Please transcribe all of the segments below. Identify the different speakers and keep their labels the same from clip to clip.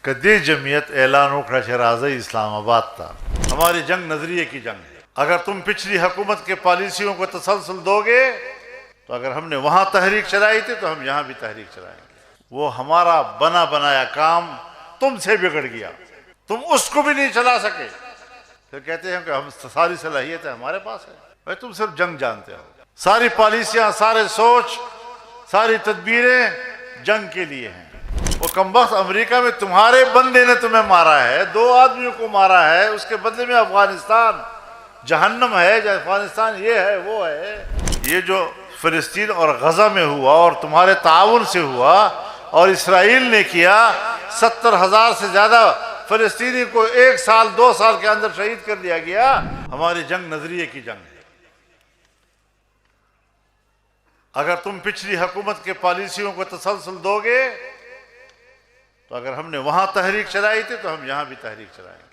Speaker 1: کدی جمعیت اعلان اکھڑا شرازی اسلام آباد تھا. ہماری جنگ نظریے کی جنگ ہے. اگر تم پچھلی حکومت کے پالیسیوں کو تسلسل دو گے تو اگر ہم نے وہاں تحریک چلائی تھی تو ہم یہاں بھی تحریک چلائیں گے. وہ ہمارا بنا بنایا کام تم سے بگڑ گیا, تم اس کو بھی نہیں چلا سکے. پھر کہتے ہیں کہ ہم ساری صلاحیتیں ہمارے پاس ہے. بھائی تم صرف جنگ جانتے ہو. ساری پالیسیاں, سارے سوچ, ساری تدبیریں جنگ کے لیے ہیں. وہ کمبخت امریکہ میں تمہارے بندے نے تمہیں مارا ہے, 2 آدمیوں کو مارا ہے, اس کے بدلے میں افغانستان جہنم ہے, افغانستان یہ ہے وہ ہے. یہ جو فلسطین اور غزہ میں ہوا اور تمہارے تعاون سے ہوا اور اسرائیل نے کیا, 70,000 سے زیادہ فلسطینی کو 1 سال 2 سال کے اندر شہید کر دیا گیا. ہماری جنگ نظریے کی جنگ ہے. اگر تم پچھلی حکومت کے پالیسیوں کو تسلسل دو گے تو اگر ہم نے وہاں تحریک چلائی تھی تو ہم یہاں بھی تحریک چلائیں گے.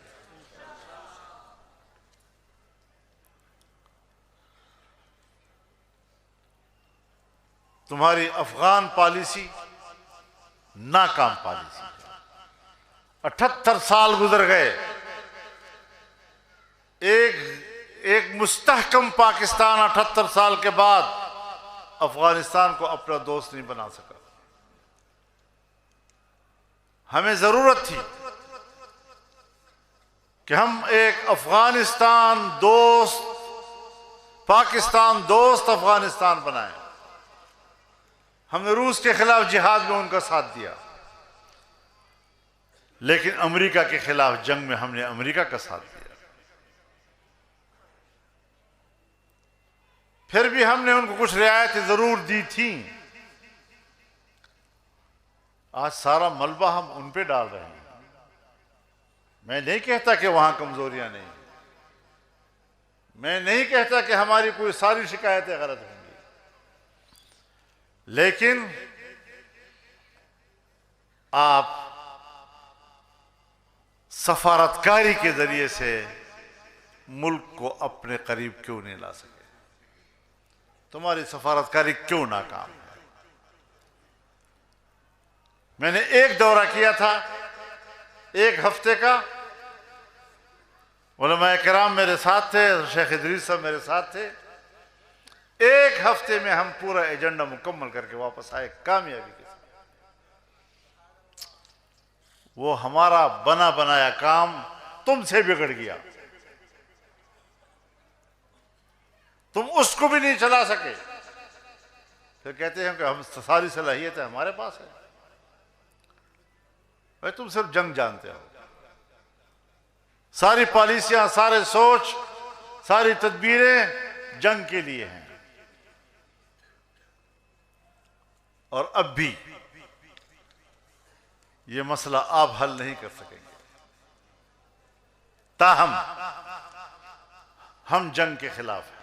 Speaker 1: تمہاری افغان پالیسی ناکام پالیسی. 78 سال گزر گئے. ایک مستحکم پاکستان 78 سال کے بعد افغانستان کو اپنا دوست نہیں بنا سکا. ہمیں ضرورت تھی کہ ہم ایک افغانستان دوست, پاکستان دوست افغانستان بنائیں. ہم نے روس کے خلاف جہاد میں ان کا ساتھ دیا, لیکن امریکہ کے خلاف جنگ میں ہم نے امریکہ کا ساتھ دیا. پھر بھی ہم نے ان کو کچھ رعایتیں ضرور دی تھیں. آج سارا ملبہ ہم ان پہ ڈال رہے ہیں. میں نہیں کہتا کہ وہاں کمزوریاں نہیں, میں نہیں کہتا کہ ہماری کوئی ساری شکایتیں غلط ہوں گی, لیکن آپ سفارتکاری کے ذریعے سے ملک کو اپنے قریب کیوں نہیں لا سکے؟ تمہاری سفارتکاری کیوں ناکام ہے؟ میں نے ایک دورہ کیا تھا 1 ہفتے کا, علماء کرام میرے ساتھ تھے, شیخ ادریس صاحب میرے ساتھ تھے. 1 ہفتے میں ہم پورا ایجنڈا مکمل کر کے واپس آئے کامیابی کے ساتھ. وہ ہمارا بنا بنایا کام تم سے بگڑ گیا, تم اس کو بھی نہیں چلا سکے. پھر کہتے ہیں کہ ہم ساری صلاحیتیں ہمارے پاس ہے. بھائی تم صرف جنگ جانتے ہو. ساری پالیسیاں, سارے سوچ, ساری تدبیریں جنگ کے لیے ہیں. اور اب بھی یہ مسئلہ آپ حل نہیں کر سکیں گے. تاہم ہم جنگ کے خلاف ہیں.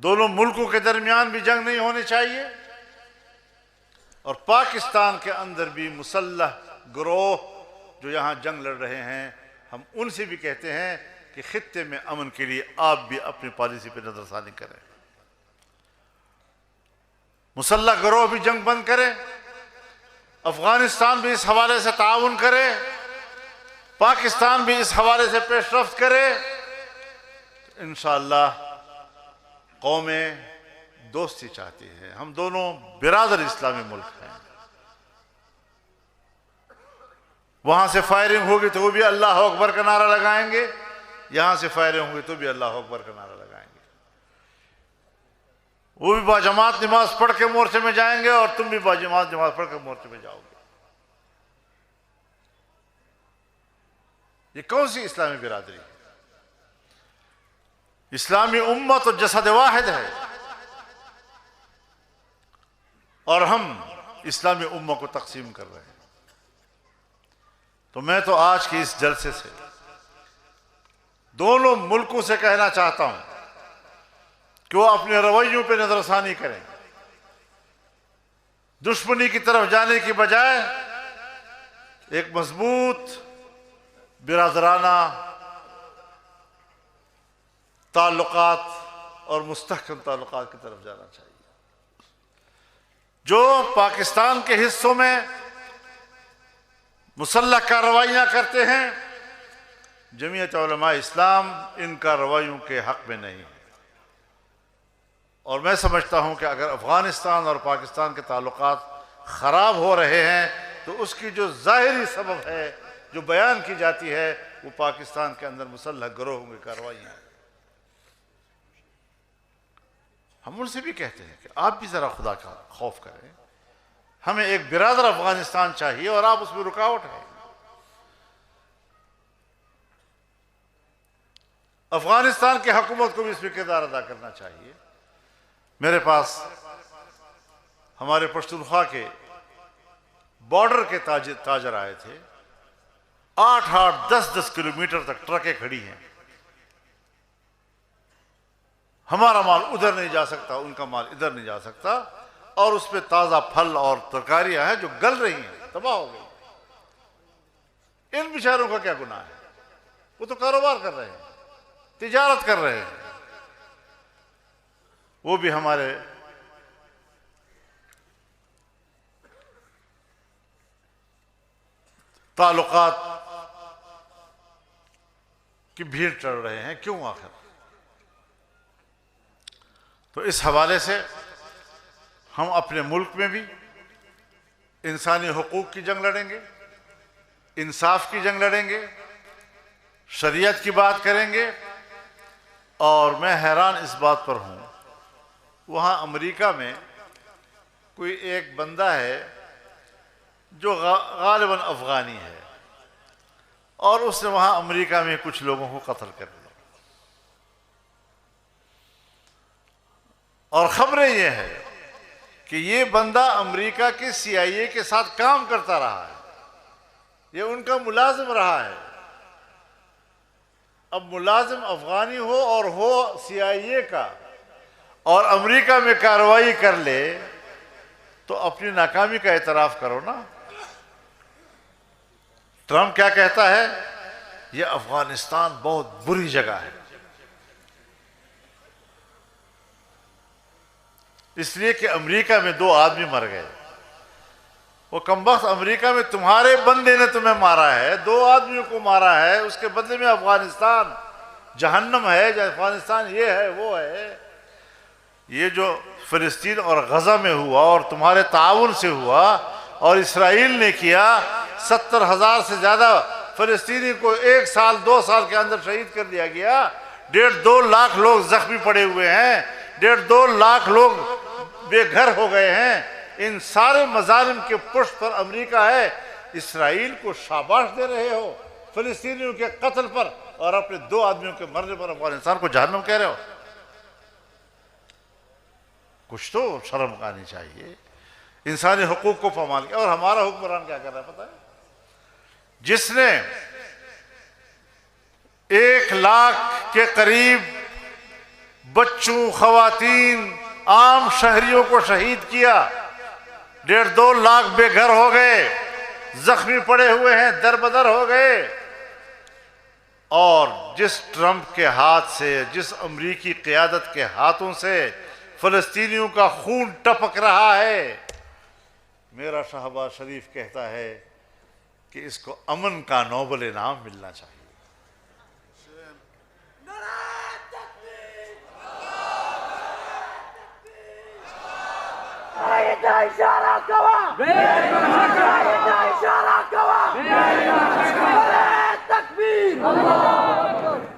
Speaker 1: دونوں ملکوں کے درمیان بھی جنگ نہیں ہونی چاہیے, اور پاکستان کے اندر بھی مسلح گروہ جو یہاں جنگ لڑ رہے ہیں, ہم ان سے بھی کہتے ہیں کہ خطے میں امن کے لیے آپ بھی اپنی پالیسی پہ نظر ثانی کریں. مسلح گروہ بھی جنگ بند کرے, افغانستان بھی اس حوالے سے تعاون کرے, پاکستان بھی اس حوالے سے پیش رفت کرے. انشاءاللہ قومیں دوستی چاہتی ہیں. ہم دونوں برادر اسلامی ملک ہیں. وہاں سے فائرنگ ہوگی تو وہ بھی اللہ اکبر کا نعرہ لگائیں گے, یہاں سے فائرنگ ہوگی تو بھی اللہ اکبر کا نعرہ لگائیں گے. وہ بھی باجماعت نماز پڑھ کے مورچے میں جائیں گے اور تم بھی باجماعت نماز پڑھ کے مورچے میں جاؤ گے. یہ کون سی اسلامی برادری ہے؟ اسلامی امت اور جسد واحد ہے, اور ہم اسلامی امت کو تقسیم کر رہے ہیں. تو میں تو آج کی اس جلسے سے دونوں ملکوں سے کہنا چاہتا ہوں کہ وہ اپنے رویوں پہ نظر ثانی کریں. دشمنی کی طرف جانے کی بجائے ایک مضبوط برادرانہ تعلقات اور مستحکم تعلقات کی طرف جانا چاہیے. جو پاکستان کے حصوں میں مسلح کارروائیاں کرتے ہیں، جمعیت علماء اسلام ان کارروائیوں کے حق میں نہیں ہے۔ اور میں سمجھتا ہوں کہ اگر افغانستان اور پاکستان کے تعلقات خراب ہو رہے ہیں تو اس کی جو ظاہری سبب ہے جو بیان کی جاتی ہے وہ پاکستان کے اندر مسلح گروہوں کی کارروائیاں ہیں۔ ہم ان سے بھی کہتے ہیں کہ آپ بھی ذرا خدا کا خوف کریں، ہمیں ایک برادر افغانستان چاہیے اور آپ اس میں رکاوٹ ہیں۔ افغانستان کی حکومت کو بھی اس میں کردار ادا کرنا چاہیے۔ میرے پاس ہمارے پشتونخوا کے بارڈر کے تاجر آئے تھے، 8-10 کلومیٹر تک ٹرکیں کھڑی ہیں، ہمارا مال ادھر نہیں جا سکتا، ان کا مال ادھر نہیں جا سکتا، اور اس پہ تازہ پھل اور ترکاریاں ہیں جو گل رہی ہیں، تباہ ہو گئی۔ ان بیچاروں کا کیا گناہ ہے؟ وہ تو کاروبار کر رہے ہیں، تجارت کر رہے ہیں۔ وہ بھی ہمارے تعلقات کی بھیڑ چڑھ رہے ہیں، کیوں آخر؟ تو اس حوالے سے ہم اپنے ملک میں بھی انسانی حقوق کی جنگ لڑیں گے، انصاف کی جنگ لڑیں گے، شریعت کی بات کریں گے۔ اور میں حیران اس بات پر ہوں، وہاں امریکہ میں کوئی ایک بندہ ہے جو غالباً افغانی ہے، اور اس نے وہاں امریکہ میں کچھ لوگوں کو قتل کر دیا، اور خبریں یہ ہے کہ یہ بندہ امریکہ کے CIA کے ساتھ کام کرتا رہا ہے، یہ ان کا ملازم رہا ہے۔ اب ملازم افغانی ہو اور ہو CIA کا، اور امریکہ میں کارروائی کر لے تو اپنی ناکامی کا اعتراف کرو نا۔ ٹرمپ کیا کہتا ہے؟ یہ افغانستان بہت بری جگہ ہے، اس لیے کہ امریکہ میں 2 آدمی مر گئے۔ وہ کمبخت، امریکہ میں تمہارے بندے نے تمہیں مارا ہے، 2 آدمیوں کو مارا ہے، اس کے بدلے میں افغانستان جہنم ہے، افغانستان یہ ہے وہ ہے۔ یہ جو فلسطین اور غزہ میں ہوا اور تمہارے تعاون سے ہوا اور اسرائیل نے کیا، 70,000 سے زیادہ فلسطینی کو 1 سال 2 سال کے اندر شہید کر دیا گیا، 1.5-2 لاکھ لوگ زخمی پڑے ہوئے ہیں، 1.5-2 لاکھ لوگ بے گھر ہو گئے ہیں۔ ان سارے مظالم کے پشت پر امریکہ ہے۔ اسرائیل کو شاباش دے رہے ہو فلسطینیوں کے قتل پر، اور اپنے 2 آدمیوں کے مرنے پر افغانستان کو جہنم کہہ رہے ہو۔ کچھ تو شرم آنی چاہیے، انسانی حقوق کو پامال کیا۔ اور ہمارا حکمران کیا کر رہا ہے پتہ ہے؟ جس نے 1 لاکھ کے قریب بچوں، خواتین، عام شہریوں کو شہید کیا، 1.5-2 لاکھ بے گھر ہو گئے، زخمی پڑے ہوئے ہیں، دربدر ہو گئے، اور جس ٹرمپ کے ہاتھ سے، جس امریکی قیادت کے ہاتھوں سے فلسطینیوں کا خون ٹپک رہا ہے، میرا شہباز شریف کہتا ہے کہ اس کو امن کا نوبل انعام ملنا چاہیے۔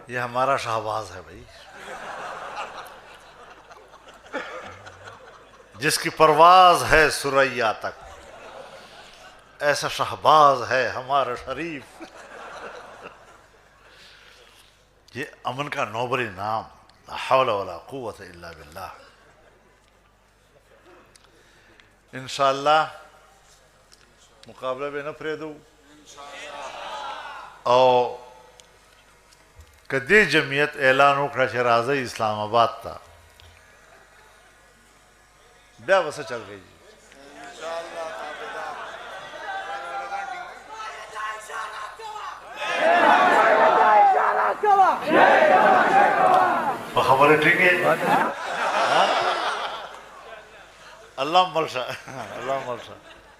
Speaker 1: یہ ہمارا شہباز ہے بھائی، جس کی پرواز ہے ثریا تک، ایسا شہباز ہے ہمارا شریف۔ یہ امن کا نوبل انعام، لا حول ولا قوت الا باللہ۔ انشاءاللہ مقابلہ میں نہ پریدو، اور کدی جمعیت اعلان وکړه چې راځي اسلام آباد ته، بیا وسه چل گئی جی۔ خبریں ٹھیک ہے، اللہ مرشا، اللہ مرشا،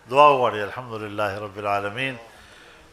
Speaker 1: دعا وغاڑی۔ الحمدللہ رب العالمین،